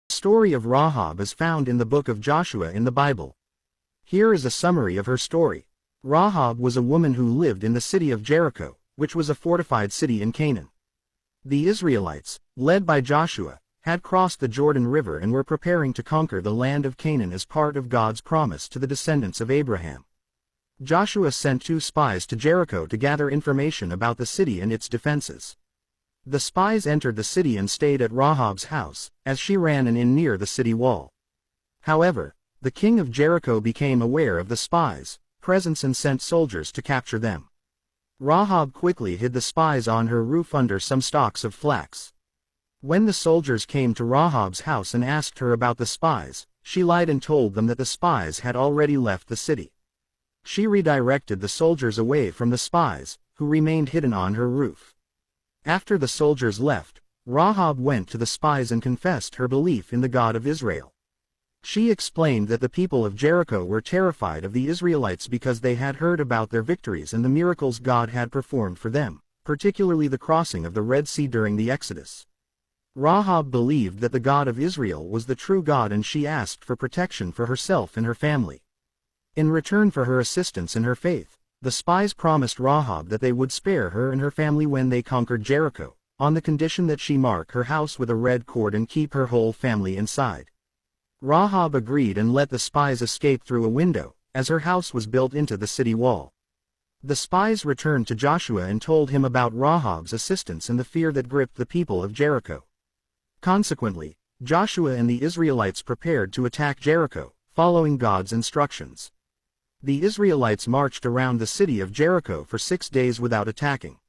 The story of Rahab is found in the book of Joshua in the Bible. Here is a summary of her story. Rahab was a woman who lived in the city of Jericho, which was a fortified city in Canaan. The Israelites, led by Joshua, had crossed the Jordan River and were preparing to conquer the land of Canaan as part of God's promise to the descendants of Abraham. Joshua sent 2 spies to Jericho to gather information about the city and its defenses. The spies entered the city and stayed at Rahab's house, as she ran an inn near the city wall. However, the king of Jericho became aware of the spies' presence and sent soldiers to capture them. Rahab quickly hid the spies on her roof under some stalks of flax. When the soldiers came to Rahab's house and asked her about the spies, she lied and told them that the spies had already left the city. She redirected the soldiers away from the spies, who remained hidden on her roof. After the soldiers left, Rahab went to the spies and confessed her belief in the God of Israel. She explained that the people of Jericho were terrified of the Israelites because they had heard about their victories and the miracles God had performed for them, particularly the crossing of the Red Sea during the Exodus. Rahab believed that the God of Israel was the true God, and she asked for protection for herself and her family. In return for her assistance in her faith, the spies promised Rahab that they would spare her and her family when they conquered Jericho, on the condition that she mark her house with a red cord and keep her whole family inside. Rahab agreed and let the spies escape through a window, as her house was built into the city wall. The spies returned to Joshua and told him about Rahab's assistance and the fear that gripped the people of Jericho. Consequently, Joshua and the Israelites prepared to attack Jericho, following God's instructions. The Israelites marched around the city of Jericho for 6 days without attacking.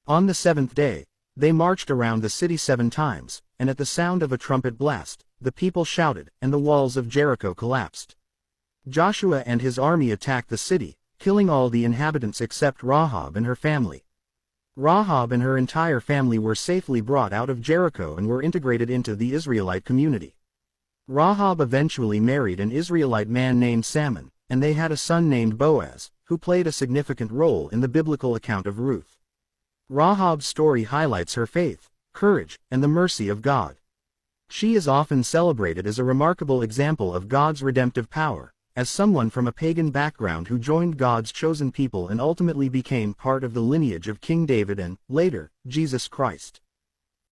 On the 7th day, they marched around the city 7 times, and at the sound of a trumpet blast, the people shouted, and the walls of Jericho collapsed. Joshua and his army attacked the city, killing all the inhabitants except Rahab and her family. Rahab and her entire family were safely brought out of Jericho and were integrated into the Israelite community. Rahab eventually married an Israelite man named Salmon, and they had a son named Boaz, who played a significant role in the biblical account of Ruth. Rahab's story highlights her faith, courage, and the mercy of God. She is often celebrated as a remarkable example of God's redemptive power, as someone from a pagan background who joined God's chosen people and ultimately became part of the lineage of King David and, later, Jesus Christ.